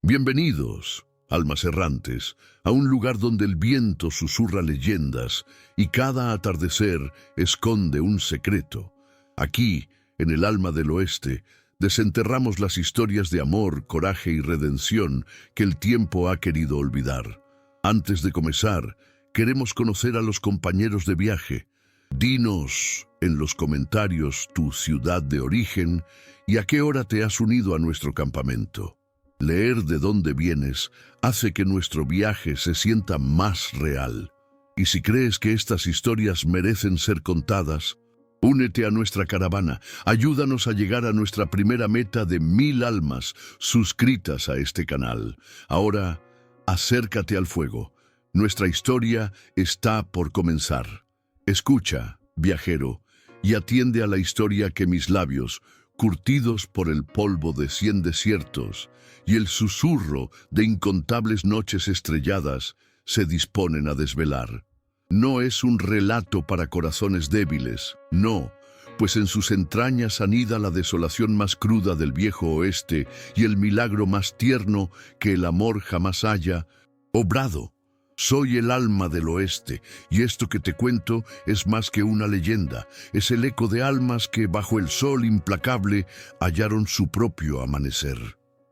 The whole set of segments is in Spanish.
Bienvenidos, almas errantes, a un lugar donde el viento susurra leyendas y cada atardecer esconde un secreto. Aquí, en el alma del oeste, desenterramos las historias de amor, coraje y redención que el tiempo ha querido olvidar. Antes de comenzar, queremos conocer a los compañeros de viaje. Dinos en los comentarios tu ciudad de origen y a qué hora te has unido a nuestro campamento. Leer de dónde vienes hace que nuestro viaje se sienta más real. Y si crees que estas historias merecen ser contadas, únete a nuestra caravana. Ayúdanos a llegar a nuestra primera meta de 1000 almas suscritas a este canal. Ahora, acércate al fuego. Nuestra historia está por comenzar. Escucha, viajero, y atiende a la historia que mis labios, curtidos por el polvo de 100 desiertos y el susurro de incontables noches estrelladas, se disponen a desvelar. No es un relato para corazones débiles, no, pues en sus entrañas anida la desolación más cruda del viejo oeste y el milagro más tierno que el amor jamás haya obrado. Soy el alma del oeste, y esto que te cuento es más que una leyenda, es el eco de almas que bajo el sol implacable hallaron su propio amanecer.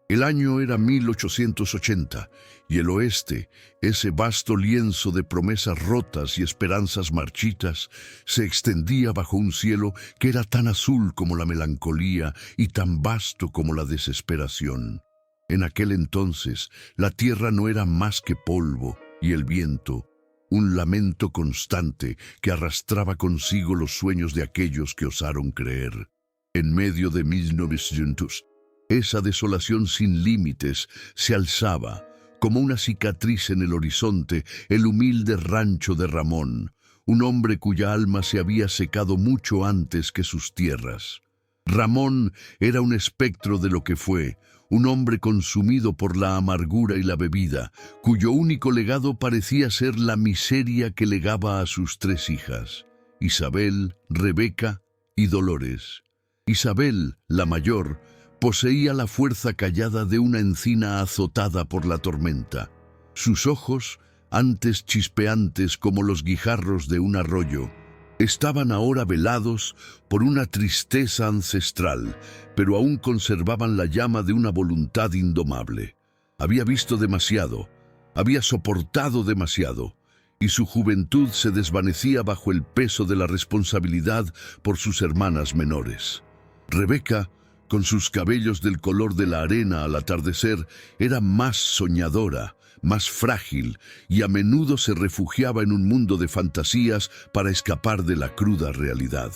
El año era 1880, y el oeste, ese vasto lienzo de promesas rotas y esperanzas marchitas, se extendía bajo un cielo que era tan azul como la melancolía y tan vasto como la desesperación. En aquel entonces, la tierra no era más que polvo, y el viento, un lamento constante que arrastraba consigo los sueños de aquellos que osaron creer. En medio de 1900, esa desolación sin límites se alzaba, como una cicatriz en el horizonte, el humilde rancho de Ramón, un hombre cuya alma se había secado mucho antes que sus tierras. Ramón era un espectro de lo que fue, un hombre consumido por la amargura y la bebida, cuyo único legado parecía ser la miseria que legaba a sus 3 hijas, Isabel, Rebeca y Dolores. Isabel, la mayor, poseía la fuerza callada de una encina azotada por la tormenta. Sus ojos, antes chispeantes como los guijarros de un arroyo, estaban ahora velados por una tristeza ancestral, pero aún conservaban la llama de una voluntad indomable. Había visto demasiado, había soportado demasiado, y su juventud se desvanecía bajo el peso de la responsabilidad por sus hermanas menores. Rebeca, con sus cabellos del color de la arena al atardecer, era más soñadora, más frágil, y a menudo se refugiaba en un mundo de fantasías para escapar de la cruda realidad.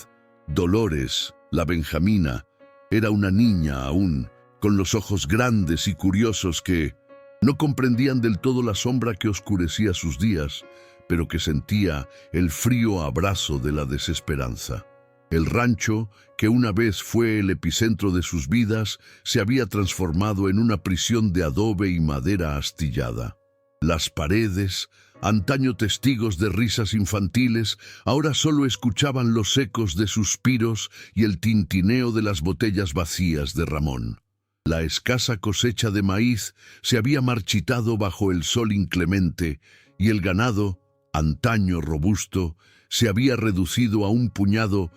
Dolores, la benjamina, era una niña aún, con los ojos grandes y curiosos que no comprendían del todo la sombra que oscurecía sus días, pero que sentía el frío abrazo de la desesperanza. El rancho, que una vez fue el epicentro de sus vidas, se había transformado en una prisión de adobe y madera astillada. Las paredes, antaño testigos de risas infantiles, ahora solo escuchaban los ecos de suspiros y el tintineo de las botellas vacías de Ramón. La escasa cosecha de maíz se había marchitado bajo el sol inclemente y el ganado, antaño robusto, se había reducido a un puñado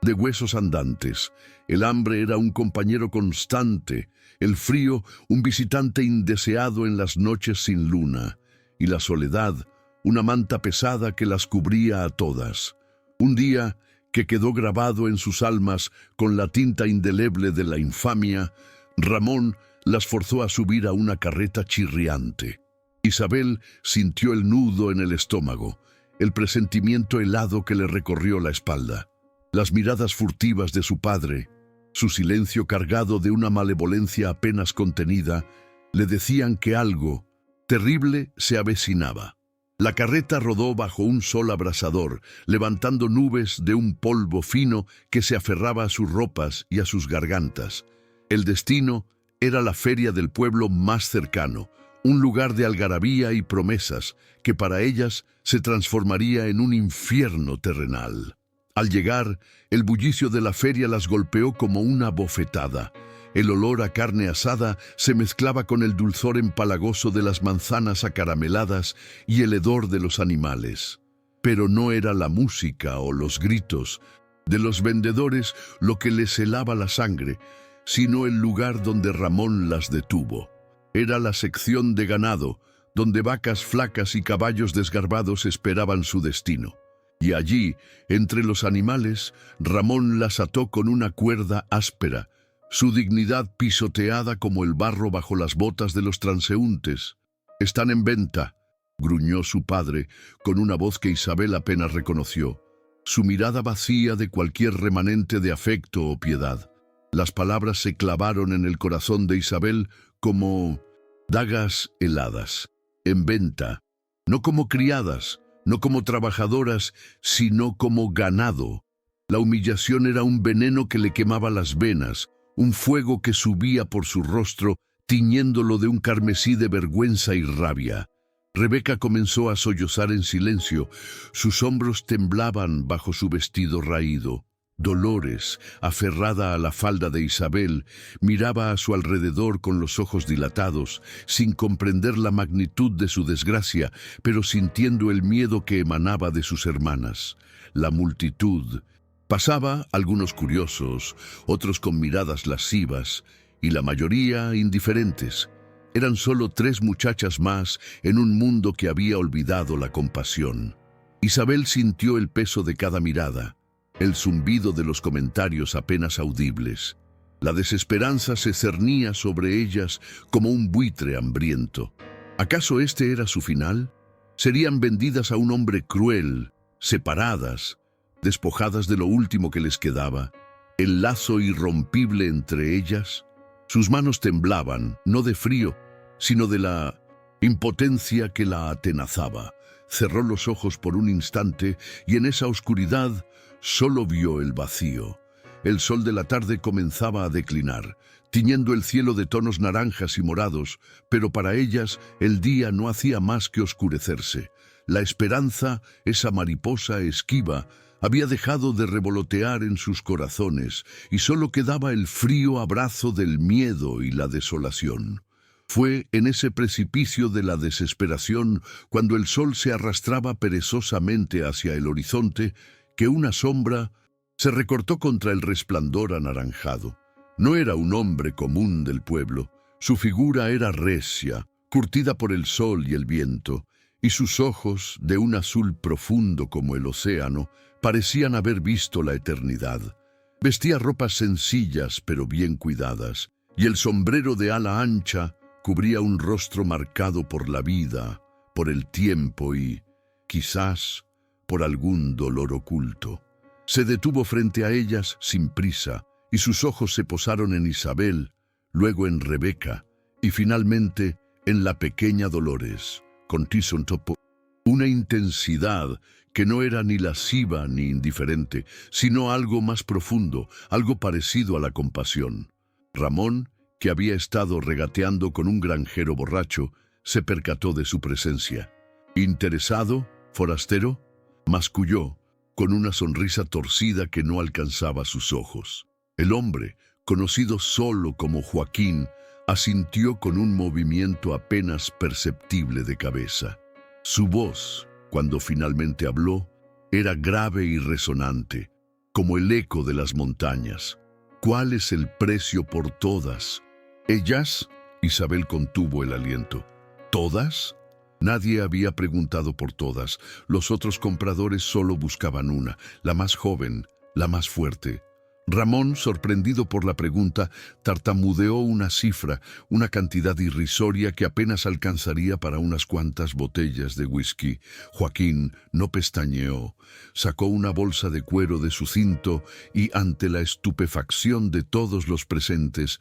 de huesos andantes. El hambre era un compañero constante, el frío un visitante indeseado en las noches sin luna, y la soledad una manta pesada que las cubría a todas. Un día que quedó grabado en sus almas con la tinta indeleble de la infamia, Ramón las forzó a subir a una carreta chirriante. Isabel sintió el nudo en el estómago, el presentimiento helado que le recorrió la espalda. Las miradas furtivas de su padre, su silencio cargado de una malevolencia apenas contenida, le decían que algo terrible se avecinaba. La carreta rodó bajo un sol abrasador, levantando nubes de un polvo fino que se aferraba a sus ropas y a sus gargantas. El destino era la feria del pueblo más cercano, un lugar de algarabía y promesas que para ellas se transformaría en un infierno terrenal. Al llegar, el bullicio de la feria las golpeó como una bofetada. El olor a carne asada se mezclaba con el dulzor empalagoso de las manzanas acarameladas y el hedor de los animales. Pero no era la música o los gritos de los vendedores lo que les helaba la sangre, sino el lugar donde Ramón las detuvo. Era la sección de ganado, donde vacas flacas y caballos desgarbados esperaban su destino. Y allí, entre los animales, Ramón las ató con una cuerda áspera, su dignidad pisoteada como el barro bajo las botas de los transeúntes. «Están en venta», gruñó su padre, con una voz que Isabel apenas reconoció, su mirada vacía de cualquier remanente de afecto o piedad. Las palabras se clavaron en el corazón de Isabel como dagas heladas. En venta, no como criadas, no como trabajadoras, sino como ganado. La humillación era un veneno que le quemaba las venas, un fuego que subía por su rostro, tiñéndolo de un carmesí de vergüenza y rabia. Rebeca comenzó a sollozar en silencio. Sus hombros temblaban bajo su vestido raído. Dolores, aferrada a la falda de Isabel, miraba a su alrededor con los ojos dilatados, sin comprender la magnitud de su desgracia, pero sintiendo el miedo que emanaba de sus hermanas. La multitud pasaba, algunos curiosos, otros con miradas lascivas, y la mayoría indiferentes. Eran solo 3 muchachas más en un mundo que había olvidado la compasión. Isabel sintió el peso de cada mirada, el zumbido de los comentarios apenas audibles. La desesperanza se cernía sobre ellas como un buitre hambriento. ¿Acaso este era su final? ¿Serían vendidas a un hombre cruel, separadas, despojadas de lo último que les quedaba, el lazo irrompible entre ellas? Sus manos temblaban, no de frío, sino de la impotencia que la atenazaba. Cerró los ojos por un instante y en esa oscuridad solo vio el vacío. El sol de la tarde comenzaba a declinar, tiñendo el cielo de tonos naranjas y morados, pero para ellas el día no hacía más que oscurecerse. La esperanza, esa mariposa esquiva, había dejado de revolotear en sus corazones y solo quedaba el frío abrazo del miedo y la desolación. Fue en ese precipicio de la desesperación, cuando el sol se arrastraba perezosamente hacia el horizonte, que una sombra se recortó contra el resplandor anaranjado. No era un hombre común del pueblo. Su figura era recia, curtida por el sol y el viento, y sus ojos, de un azul profundo como el océano, parecían haber visto la eternidad. Vestía ropas sencillas pero bien cuidadas, y el sombrero de ala ancha cubría un rostro marcado por la vida, por el tiempo y, quizás, por algún dolor oculto. Se detuvo frente a ellas sin prisa, y sus ojos se posaron en Isabel, luego en Rebeca, y finalmente en la pequeña Dolores, con Tison Topo. Una intensidad que no era ni lasciva ni indiferente, sino algo más profundo, algo parecido a la compasión. Ramón, que había estado regateando con un granjero borracho, se percató de su presencia. Interesado, forastero, masculló, con una sonrisa torcida que no alcanzaba sus ojos. El hombre, conocido solo como Joaquín, asintió con un movimiento apenas perceptible de cabeza. Su voz, cuando finalmente habló, era grave y resonante, como el eco de las montañas. ¿Cuál es el precio por todas? ¿Ellas? Isabel contuvo el aliento. ¿Todas? Nadie había preguntado por todas. Los otros compradores solo buscaban una, la más joven, la más fuerte. Ramón, sorprendido por la pregunta, tartamudeó una cifra, una cantidad irrisoria que apenas alcanzaría para unas cuantas botellas de whisky. Joaquín no pestañeó, sacó una bolsa de cuero de su cinto y, ante la estupefacción de todos los presentes,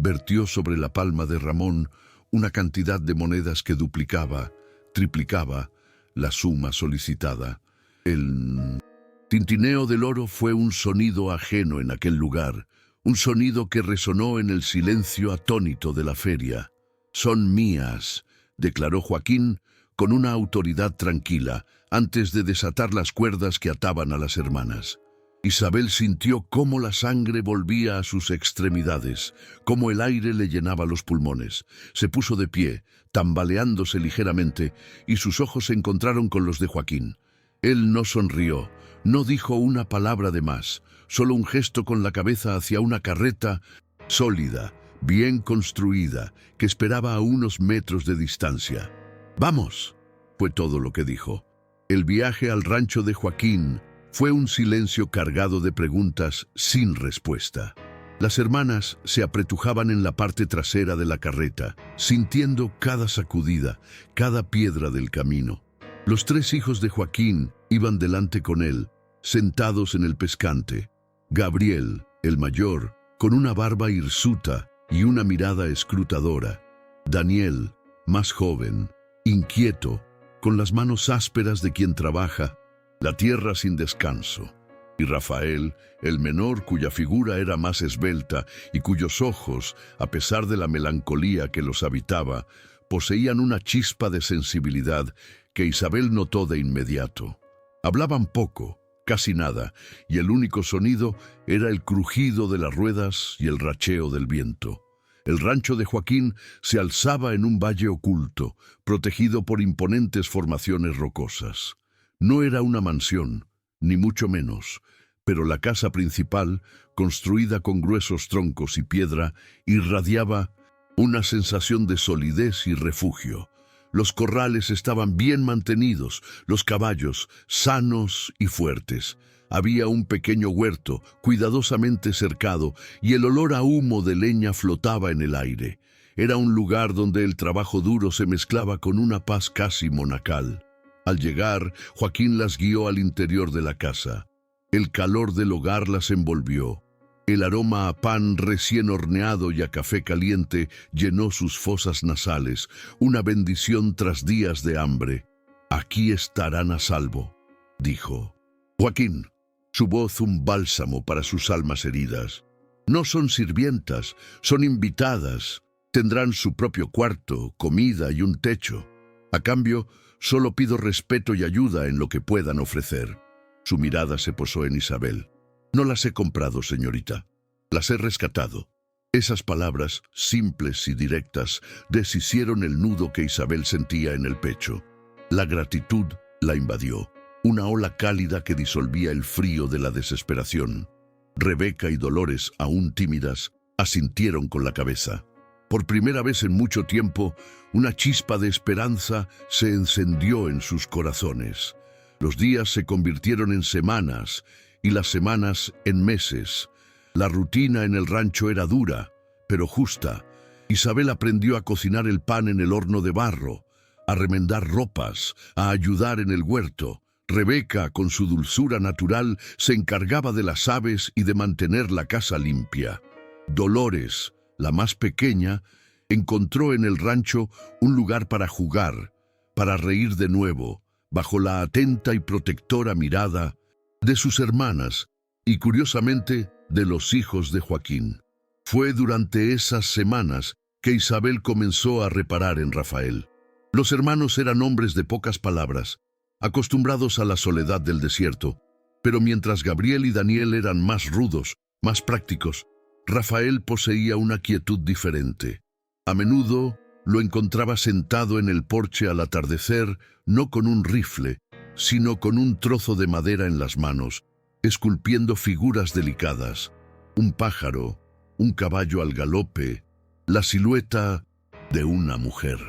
vertió sobre la palma de Ramón una cantidad de monedas que duplicaba, triplicaba la suma solicitada. El tintineo del oro fue un sonido ajeno en aquel lugar, un sonido que resonó en el silencio atónito de la feria. «Son mías», declaró Joaquín con una autoridad tranquila, antes de desatar las cuerdas que ataban a las hermanas. Isabel sintió cómo la sangre volvía a sus extremidades, cómo el aire le llenaba los pulmones. Se puso de pie, tambaleándose ligeramente, y sus ojos se encontraron con los de Joaquín. Él no sonrió, no dijo una palabra de más, solo un gesto con la cabeza hacia una carreta sólida, bien construida, que esperaba a unos metros de distancia. «¡Vamos!», fue todo lo que dijo. El viaje al rancho de Joaquín fue un silencio cargado de preguntas sin respuesta. Las hermanas se apretujaban en la parte trasera de la carreta, sintiendo cada sacudida, cada piedra del camino. Los 3 hijos de Joaquín iban delante con él, sentados en el pescante. Gabriel, el mayor, con una barba hirsuta y una mirada escrutadora. Daniel, más joven, inquieto, con las manos ásperas de quien trabaja la tierra sin descanso. Y Rafael, el menor, cuya figura era más esbelta y cuyos ojos, a pesar de la melancolía que los habitaba, poseían una chispa de sensibilidad que Isabel notó de inmediato. Hablaban poco, casi nada, y el único sonido era el crujido de las ruedas y el racheo del viento. El rancho de Joaquín se alzaba en un valle oculto, protegido por imponentes formaciones rocosas. No era una mansión, ni mucho menos, pero la casa principal, construida con gruesos troncos y piedra, irradiaba una sensación de solidez y refugio. Los corrales estaban bien mantenidos, los caballos sanos y fuertes. Había un pequeño huerto, cuidadosamente cercado, y el olor a humo de leña flotaba en el aire. Era un lugar donde el trabajo duro se mezclaba con una paz casi monacal. Al llegar, Joaquín las guió al interior de la casa. El calor del hogar las envolvió. El aroma a pan recién horneado y a café caliente llenó sus fosas nasales, una bendición tras días de hambre. «Aquí estarán a salvo», dijo. Joaquín, su voz un bálsamo para sus almas heridas. «No son sirvientas, son invitadas. Tendrán su propio cuarto, comida y un techo. A cambio, solo pido respeto y ayuda en lo que puedan ofrecer». Su mirada se posó en Isabel. «No las he comprado, señorita. Las he rescatado». Esas palabras, simples y directas, deshicieron el nudo que Isabel sentía en el pecho. La gratitud la invadió, una ola cálida que disolvía el frío de la desesperación. Rebeca y Dolores, aún tímidas, asintieron con la cabeza. Por primera vez en mucho tiempo, una chispa de esperanza se encendió en sus corazones. Los días se convirtieron en semanas y las semanas en meses. La rutina en el rancho era dura, pero justa. Isabel aprendió a cocinar el pan en el horno de barro, a remendar ropas, a ayudar en el huerto. Rebeca, con su dulzura natural, se encargaba de las aves y de mantener la casa limpia. Dolores, la más pequeña, encontró en el rancho un lugar para jugar, para reír de nuevo, bajo la atenta y protectora mirada de sus hermanas y, curiosamente, de los hijos de Joaquín. Fue durante esas semanas que Isabel comenzó a reparar en Rafael. Los hermanos eran hombres de pocas palabras, acostumbrados a la soledad del desierto, pero mientras Gabriel y Daniel eran más rudos, más prácticos, Rafael poseía una quietud diferente. A menudo lo encontraba sentado en el porche al atardecer, no con un rifle, sino con un trozo de madera en las manos, esculpiendo figuras delicadas, un pájaro, un caballo al galope, la silueta de una mujer.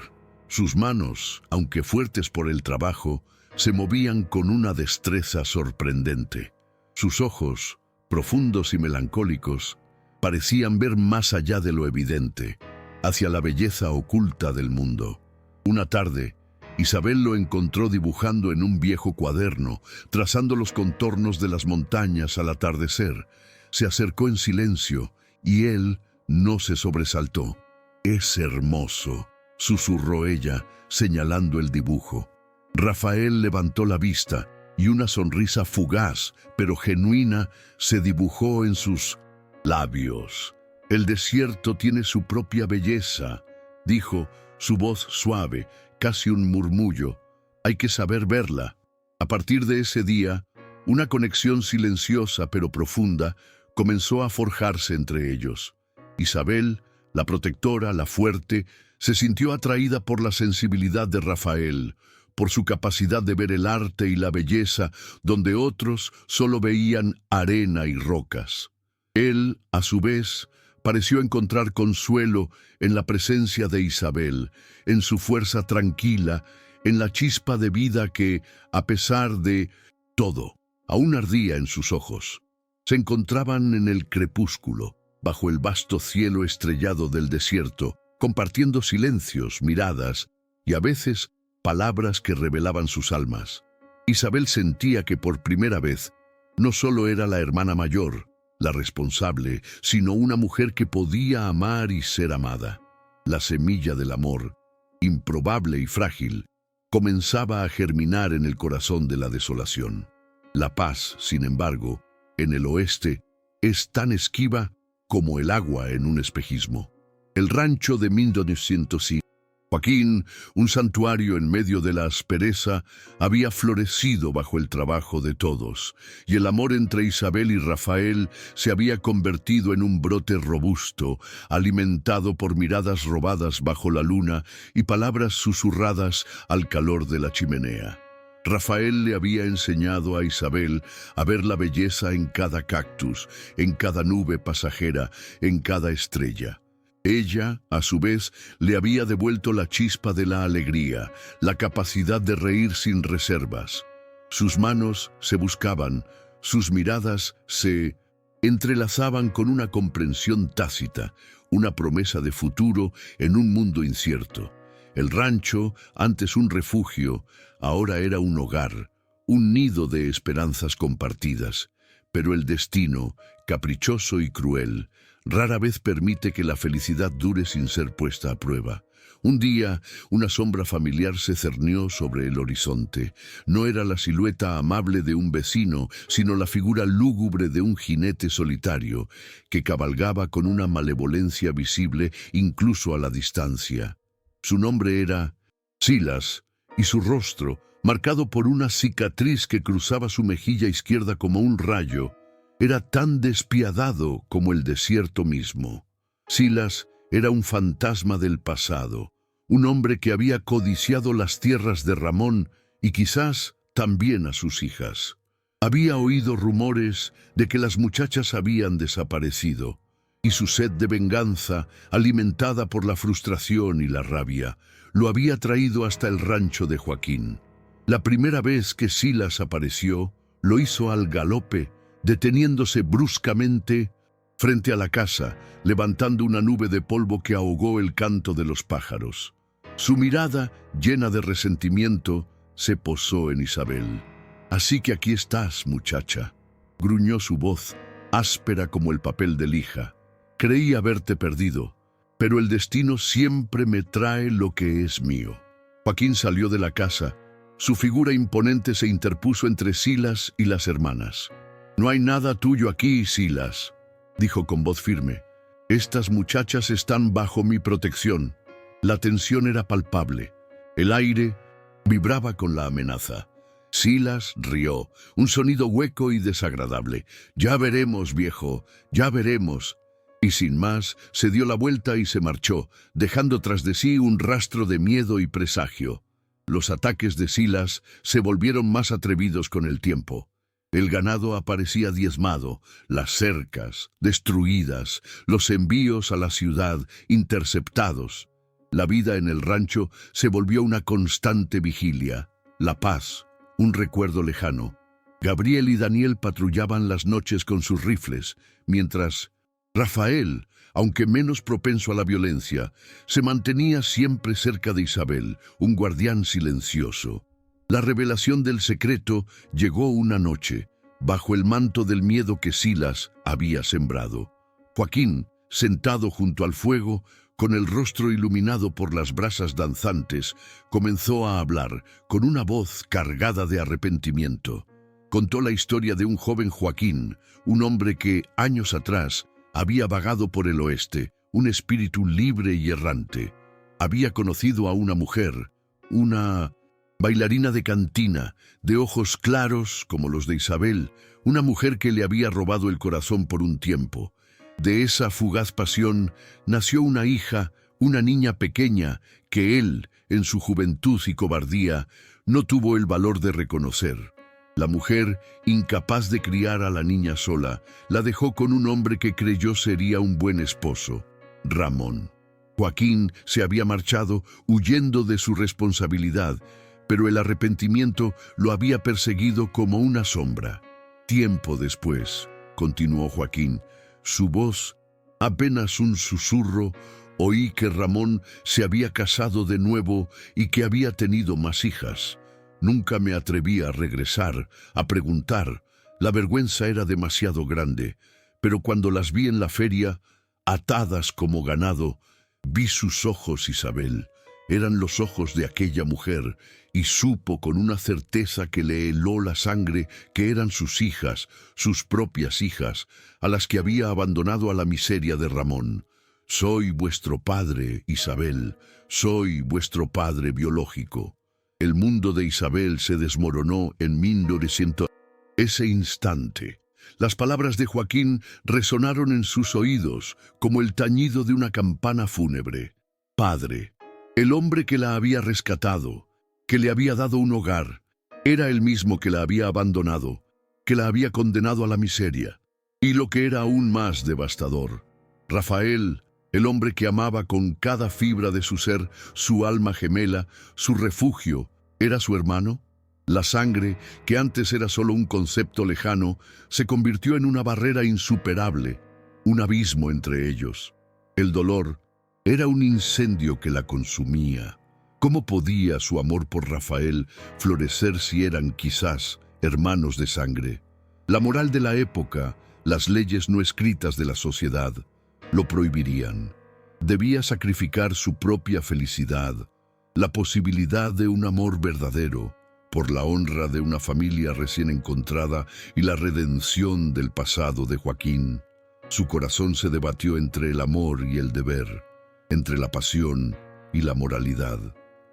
Sus manos, aunque fuertes por el trabajo, se movían con una destreza sorprendente. Sus ojos, profundos y melancólicos, parecían ver más allá de lo evidente, hacia la belleza oculta del mundo. Una tarde, Isabel lo encontró dibujando en un viejo cuaderno, trazando los contornos de las montañas al atardecer. Se acercó en silencio y él no se sobresaltó. «Es hermoso», susurró ella, señalando el dibujo. Rafael levantó la vista y una sonrisa fugaz, pero genuina, se dibujó en sus labios. «El desierto tiene su propia belleza», dijo, su voz suave, casi un murmullo. «Hay que saber verla». A partir de ese día, Una conexión silenciosa pero profunda comenzó a forjarse entre ellos. Isabel, la protectora, la fuerte, se sintió atraída por la sensibilidad de Rafael, por su capacidad de ver el arte y la belleza donde otros solo veían arena y rocas. Él, a su vez, pareció encontrar consuelo en la presencia de Isabel, en su fuerza tranquila, en la chispa de vida que, a pesar de todo, aún ardía en sus ojos. Se encontraban en el crepúsculo, bajo el vasto cielo estrellado del desierto, compartiendo silencios, miradas y a veces palabras que revelaban sus almas. Isabel sentía que por primera vez no solo era la hermana mayor, la responsable, sino una mujer que podía amar y ser amada. La semilla del amor, improbable y frágil, comenzaba a germinar en el corazón de la desolación. La paz, sin embargo, en el oeste, es tan esquiva como el agua en un espejismo. El rancho de 1905, Joaquín, un santuario en medio de la aspereza, había florecido bajo el trabajo de todos, y el amor entre Isabel y Rafael se había convertido en un brote robusto, alimentado por miradas robadas bajo la luna y palabras susurradas al calor de la chimenea. Rafael le había enseñado a Isabel a ver la belleza en cada cactus, en cada nube pasajera, en cada estrella. Ella, a su vez, le había devuelto la chispa de la alegría, la capacidad de reír sin reservas. Sus manos se buscaban, sus miradas se entrelazaban con una comprensión tácita, una promesa de futuro en un mundo incierto. El rancho, antes un refugio, ahora era un hogar, un nido de esperanzas compartidas. Pero el destino, caprichoso y cruel, rara vez permite que la felicidad dure sin ser puesta a prueba. Un día, una sombra familiar se cernió sobre el horizonte. No era la silueta amable de un vecino, sino la figura lúgubre de un jinete solitario, que cabalgaba con una malevolencia visible incluso a la distancia. Su nombre era Silas, y su rostro, marcado por una cicatriz que cruzaba su mejilla izquierda como un rayo, era tan despiadado como el desierto mismo. Silas era un fantasma del pasado, un hombre que había codiciado las tierras de Ramón y quizás también a sus hijas. Había oído rumores de que las muchachas habían desaparecido, y su sed de venganza, alimentada por la frustración y la rabia, lo había traído hasta el rancho de Joaquín. La primera vez que Silas apareció, lo hizo al galope, deteniéndose bruscamente frente a la casa, levantando una nube de polvo que ahogó el canto de los pájaros. Su mirada, llena de resentimiento, se posó en Isabel. «Así que aquí estás, muchacha», gruñó su voz, áspera como el papel de lija. «Creí haberte perdido, pero el destino siempre me trae lo que es mío». Joaquín salió de la casa. Su figura imponente se interpuso entre Silas y las hermanas. «No hay nada tuyo aquí, Silas», dijo con voz firme. «Estas muchachas están bajo mi protección». La tensión era palpable. El aire vibraba con la amenaza. Silas rió, un sonido hueco y desagradable. «Ya veremos, viejo, ya veremos». Y sin más, se dio la vuelta y se marchó, dejando tras de sí un rastro de miedo y presagio. Los ataques de Silas se volvieron más atrevidos con el tiempo. El ganado aparecía diezmado, las cercas destruidas, los envíos a la ciudad interceptados. La vida en el rancho se volvió una constante vigilia. La paz, un recuerdo lejano. Gabriel y Daniel patrullaban las noches con sus rifles, mientras Rafael, aunque menos propenso a la violencia, se mantenía siempre cerca de Isabel, un guardián silencioso. La revelación del secreto llegó una noche, bajo el manto del miedo que Silas había sembrado. Joaquín, sentado junto al fuego, con el rostro iluminado por las brasas danzantes, comenzó a hablar, con una voz cargada de arrepentimiento. Contó la historia de un joven Joaquín, un hombre que, años atrás, había vagado por el oeste, un espíritu libre y errante. Había conocido a una mujer, una bailarina de cantina, de ojos claros como los de Isabel, una mujer que le había robado el corazón por un tiempo. De esa fugaz pasión nació una hija, una niña pequeña, que él, en su juventud y cobardía, no tuvo el valor de reconocer. La mujer, incapaz de criar a la niña sola, la dejó con un hombre que creyó sería un buen esposo, Ramón. Joaquín se había marchado huyendo de su responsabilidad, pero el arrepentimiento lo había perseguido como una sombra. Tiempo después, continuó Joaquín, su voz, apenas un susurro, oí que Ramón se había casado de nuevo y que había tenido más hijas. Nunca me atreví a regresar, a preguntar. La vergüenza era demasiado grande, pero cuando las vi en la feria, atadas como ganado, vi sus ojos, Isabel. Eran los ojos de aquella mujer, y supo con una certeza que le heló la sangre que eran sus hijas, sus propias hijas, a las que había abandonado a la miseria de Ramón. Soy vuestro padre, Isabel, soy vuestro padre biológico. El mundo de Isabel se desmoronó en 1900. Ese instante, las palabras de Joaquín resonaron en sus oídos como el tañido de una campana fúnebre. Padre, el hombre que la había rescatado, que le había dado un hogar, era el mismo que la había abandonado, que la había condenado a la miseria. Y lo que era aún más devastador, Rafael, el hombre que amaba con cada fibra de su ser, su alma gemela, su refugio, ¿era su hermano? La sangre, que antes era solo un concepto lejano, se convirtió en una barrera insuperable, un abismo entre ellos. El dolor era un incendio que la consumía. ¿Cómo podía su amor por Rafael florecer si eran quizás hermanos de sangre? La moral de la época, las leyes no escritas de la sociedad, lo prohibirían. Debía sacrificar su propia felicidad, la posibilidad de un amor verdadero, por la honra de una familia recién encontrada y la redención del pasado de Joaquín. Su corazón se debatió entre el amor y el deber, entre la pasión y la moralidad.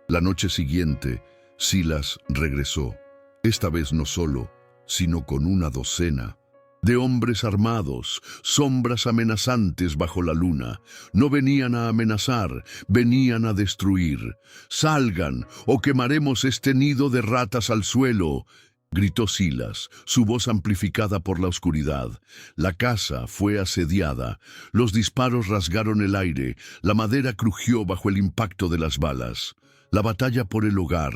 La noche siguiente, Silas regresó, esta vez no solo, sino con una docena de hombres armados, sombras amenazantes bajo la luna. No venían a amenazar, venían a destruir. «Salgan, o quemaremos este nido de ratas al suelo», gritó Silas, su voz amplificada por la oscuridad. La casa fue asediada, los disparos rasgaron el aire, la madera crujió bajo el impacto de las balas. La batalla por el hogar,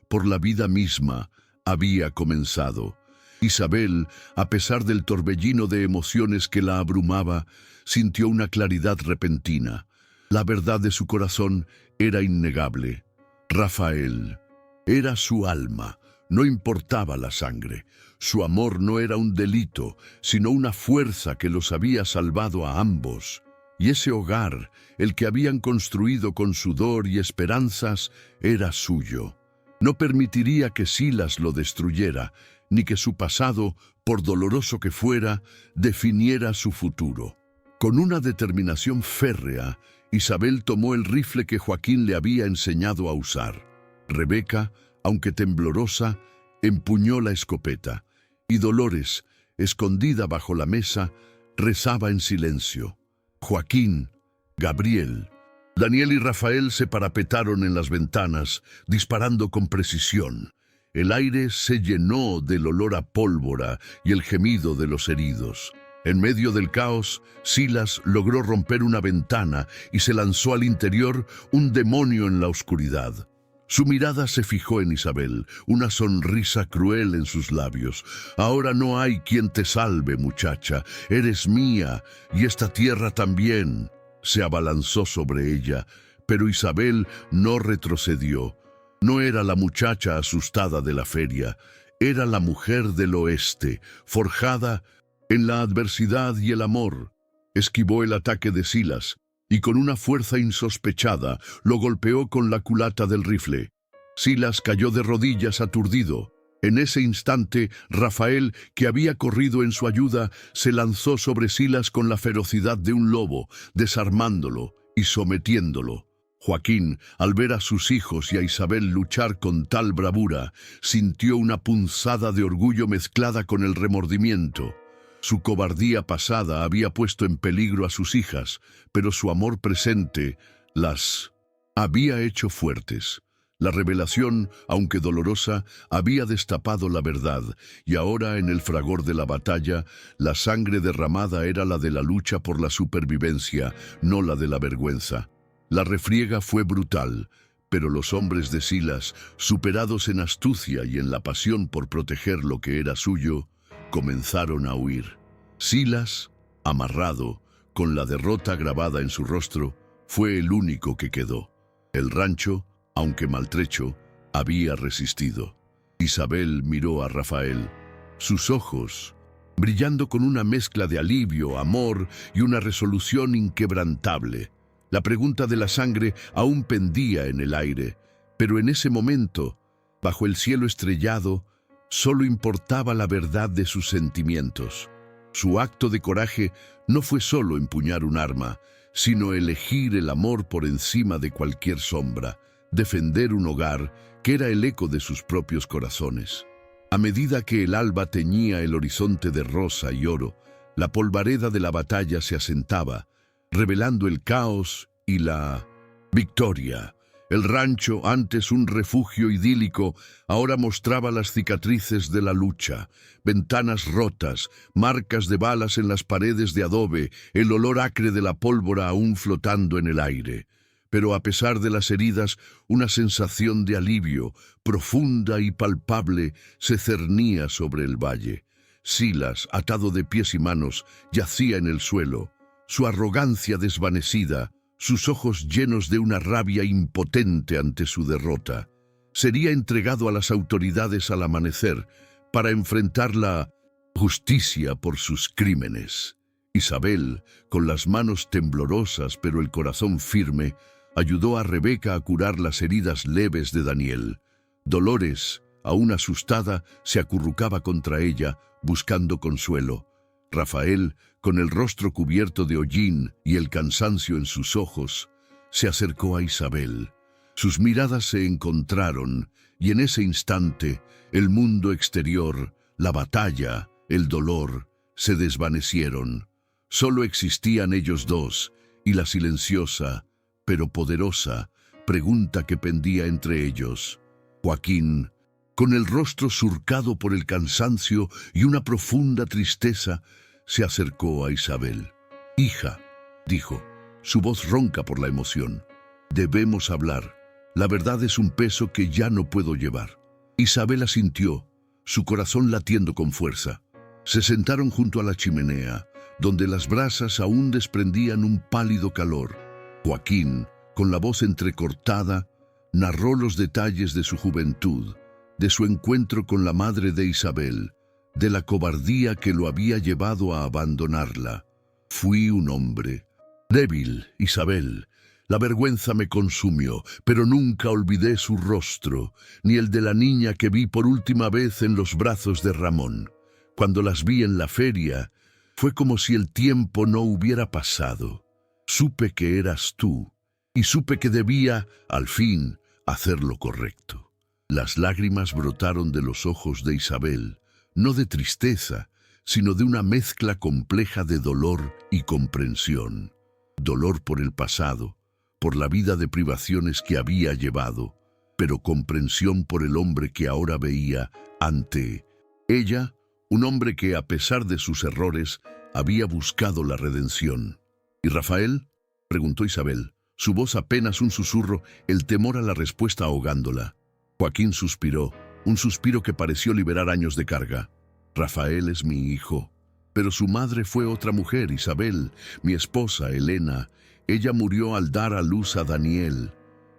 por la vida misma, había comenzado. Isabel, a pesar del torbellino de emociones que la abrumaba, sintió una claridad repentina. La verdad de su corazón era innegable. Rafael era su alma, no importaba la sangre. Su amor no era un delito, sino una fuerza que los había salvado a ambos. Y ese hogar, el que habían construido con sudor y esperanzas, era suyo. No permitiría que Silas lo destruyera, ni que su pasado, por doloroso que fuera, definiera su futuro. Con una determinación férrea, Isabel tomó el rifle que Joaquín le había enseñado a usar. Rebeca, aunque temblorosa, empuñó la escopeta, y Dolores, escondida bajo la mesa, rezaba en silencio. Joaquín, Gabriel, Daniel y Rafael se parapetaron en las ventanas, disparando con precisión. El aire se llenó del olor a pólvora y el gemido de los heridos. En medio del caos, Silas logró romper una ventana y se lanzó al interior, un demonio en la oscuridad. Su mirada se fijó en Isabel, una sonrisa cruel en sus labios. «Ahora no hay quien te salve, muchacha. Eres mía, y esta tierra también». Se abalanzó sobre ella, pero Isabel no retrocedió. No era la muchacha asustada de la feria, era la mujer del oeste, forjada en la adversidad y el amor. Esquivó el ataque de Silas y con una fuerza insospechada lo golpeó con la culata del rifle. Silas cayó de rodillas aturdido. En ese instante, Rafael, que había corrido en su ayuda, se lanzó sobre Silas con la ferocidad de un lobo, desarmándolo y sometiéndolo. Joaquín, al ver a sus hijos y a Isabel luchar con tal bravura, sintió una punzada de orgullo mezclada con el remordimiento. Su cobardía pasada había puesto en peligro a sus hijas, pero su amor presente las había hecho fuertes. La revelación, aunque dolorosa, había destapado la verdad, y ahora en el fragor de la batalla, la sangre derramada era la de la lucha por la supervivencia, no la de la vergüenza. La refriega fue brutal, pero los hombres de Silas, superados en astucia y en la pasión por proteger lo que era suyo, comenzaron a huir. Silas, amarrado, con la derrota grabada en su rostro, fue el único que quedó. El rancho, aunque maltrecho, había resistido. Isabel miró a Rafael. Sus ojos, brillando con una mezcla de alivio, amor y una resolución inquebrantable. La pregunta de la sangre aún pendía en el aire, pero en ese momento, bajo el cielo estrellado, solo importaba la verdad de sus sentimientos. Su acto de coraje no fue solo empuñar un arma, sino elegir el amor por encima de cualquier sombra, defender un hogar que era el eco de sus propios corazones. A medida que el alba teñía el horizonte de rosa y oro, la polvareda de la batalla se asentaba, revelando el caos y la victoria. El rancho, antes un refugio idílico, ahora mostraba las cicatrices de la lucha, ventanas rotas, marcas de balas en las paredes de adobe, el olor acre de la pólvora aún flotando en el aire. Pero a pesar de las heridas, una sensación de alivio, profunda y palpable, se cernía sobre el valle. Silas, atado de pies y manos, yacía en el suelo, su arrogancia desvanecida, sus ojos llenos de una rabia impotente ante su derrota. Sería entregado a las autoridades al amanecer para enfrentar la justicia por sus crímenes. Isabel, con las manos temblorosas pero el corazón firme, ayudó a Rebeca a curar las heridas leves de Daniel. Dolores, aún asustada, se acurrucaba contra ella, buscando consuelo. Rafael, con el rostro cubierto de hollín y el cansancio en sus ojos, se acercó a Isabel. Sus miradas se encontraron, y en ese instante, el mundo exterior, la batalla, el dolor, se desvanecieron. Solo existían ellos dos, y la silenciosa, pero poderosa, pregunta que pendía entre ellos. Joaquín, con el rostro surcado por el cansancio y una profunda tristeza, se acercó a Isabel. «Hija», dijo, su voz ronca por la emoción, «debemos hablar. La verdad es un peso que ya no puedo llevar». Isabel asintió, su corazón latiendo con fuerza. Se sentaron junto a la chimenea, donde las brasas aún desprendían un pálido calor. Joaquín, con la voz entrecortada, narró los detalles de su juventud, de su encuentro con la madre de Isabel, de la cobardía que lo había llevado a abandonarla. «Fui un hombre débil, Isabel. La vergüenza me consumió, pero nunca olvidé su rostro, ni el de la niña que vi por última vez en los brazos de Ramón. Cuando las vi en la feria, fue como si el tiempo no hubiera pasado. Supe que eras tú, y supe que debía, al fin, hacer lo correcto». Las lágrimas brotaron de los ojos de Isabel, no de tristeza, sino de una mezcla compleja de dolor y comprensión. Dolor por el pasado, por la vida de privaciones que había llevado, pero comprensión por el hombre que ahora veía ante ella, un hombre que, a pesar de sus errores, había buscado la redención. «¿Y Rafael?», preguntó Isabel, su voz apenas un susurro, el temor a la respuesta ahogándola. Joaquín suspiró, un suspiro que pareció liberar años de carga. «Rafael es mi hijo, pero su madre fue otra mujer, Isabel, mi esposa, Elena. Ella murió al dar a luz a Daniel.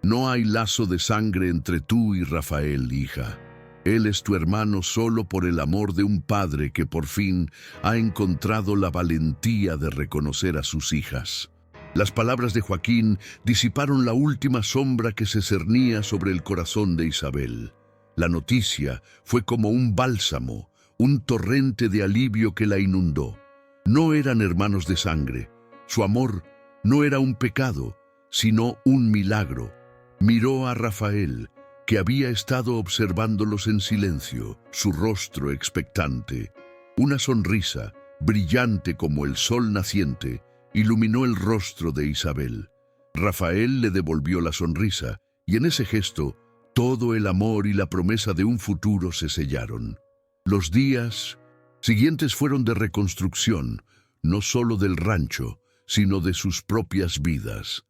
No hay lazo de sangre entre tú y Rafael, hija. Él es tu hermano solo por el amor de un padre que por fin ha encontrado la valentía de reconocer a sus hijas». Las palabras de Joaquín disiparon la última sombra que se cernía sobre el corazón de Isabel. La noticia fue como un bálsamo, un torrente de alivio que la inundó. No eran hermanos de sangre. Su amor no era un pecado, sino un milagro. Miró a Rafael, que había estado observándolos en silencio, su rostro expectante. Una sonrisa, brillante como el sol naciente, iluminó el rostro de Isabel. Rafael le devolvió la sonrisa, y en ese gesto, todo el amor y la promesa de un futuro se sellaron. Los días siguientes fueron de reconstrucción, no solo del rancho, sino de sus propias vidas.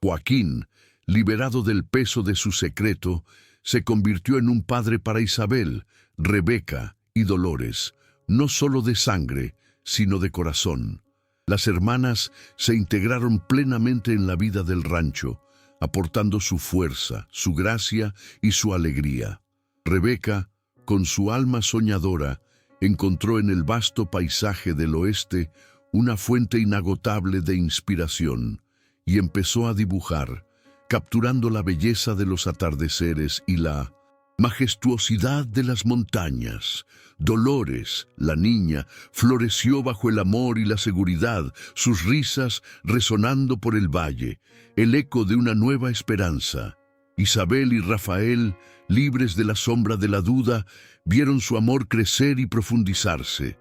Joaquín, liberado del peso de su secreto, se convirtió en un padre para Isabel, Rebeca y Dolores, no solo de sangre, sino de corazón. Las hermanas se integraron plenamente en la vida del rancho, aportando su fuerza, su gracia y su alegría. Rebeca, con su alma soñadora, encontró en el vasto paisaje del oeste una fuente inagotable de inspiración y empezó a dibujar, capturando la belleza de los atardeceres y la majestuosidad de las montañas. Dolores, la niña, floreció bajo el amor y la seguridad, sus risas resonando por el valle, el eco de una nueva esperanza. Isabel y Rafael, libres de la sombra de la duda, vieron su amor crecer y profundizarse.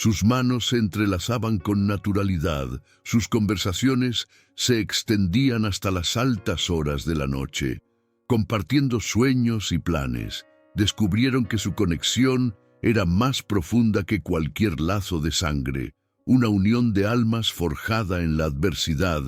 Sus manos se entrelazaban con naturalidad, sus conversaciones se extendían hasta las altas horas de la noche. Compartiendo sueños y planes, descubrieron que su conexión era más profunda que cualquier lazo de sangre, una unión de almas forjada en la adversidad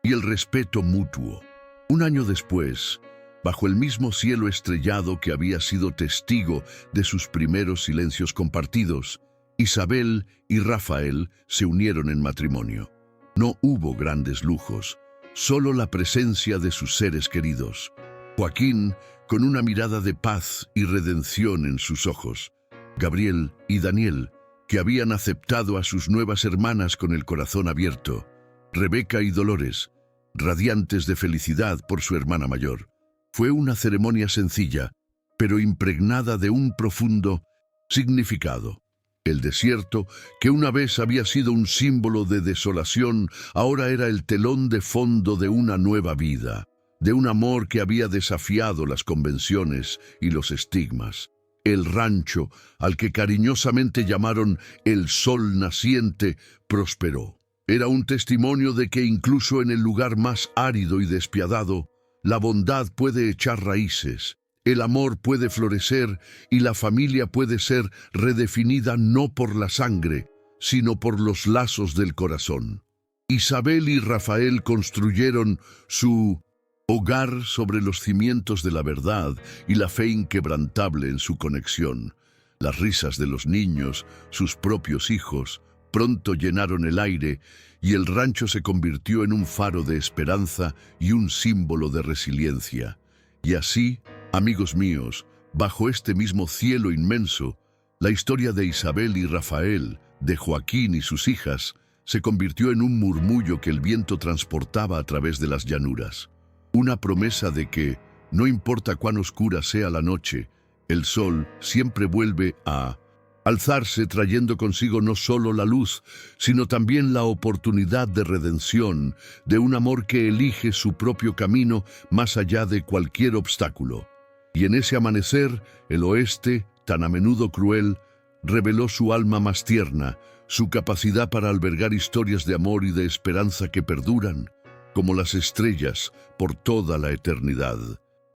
y el respeto mutuo. Un año después, bajo el mismo cielo estrellado que había sido testigo de sus primeros silencios compartidos, Isabel y Rafael se unieron en matrimonio. No hubo grandes lujos, solo la presencia de sus seres queridos. Joaquín, con una mirada de paz y redención en sus ojos. Gabriel y Daniel, que habían aceptado a sus nuevas hermanas con el corazón abierto. Rebeca y Dolores, radiantes de felicidad por su hermana mayor. Fue una ceremonia sencilla, pero impregnada de un profundo significado. El desierto, que una vez había sido un símbolo de desolación, ahora era el telón de fondo de una nueva vida, de un amor que había desafiado las convenciones y los estigmas. El rancho, al que cariñosamente llamaron el Sol Naciente, prosperó. Era un testimonio de que incluso en el lugar más árido y despiadado, la bondad puede echar raíces, el amor puede florecer y la familia puede ser redefinida no por la sangre, sino por los lazos del corazón. Isabel y Rafael construyeron su hogar sobre los cimientos de la verdad y la fe inquebrantable en su conexión. Las risas de los niños, sus propios hijos, pronto llenaron el aire y el rancho se convirtió en un faro de esperanza y un símbolo de resiliencia. Y así, amigos míos, bajo este mismo cielo inmenso, la historia de Isabel y Rafael, de Joaquín y sus hijas, se convirtió en un murmullo que el viento transportaba a través de las llanuras. Una promesa de que, no importa cuán oscura sea la noche, el sol siempre vuelve a alzarse trayendo consigo no solo la luz, sino también la oportunidad de redención, de un amor que elige su propio camino más allá de cualquier obstáculo. Y en ese amanecer, el oeste, tan a menudo cruel, reveló su alma más tierna, su capacidad para albergar historias de amor y de esperanza que perduran, como las estrellas, por toda la eternidad.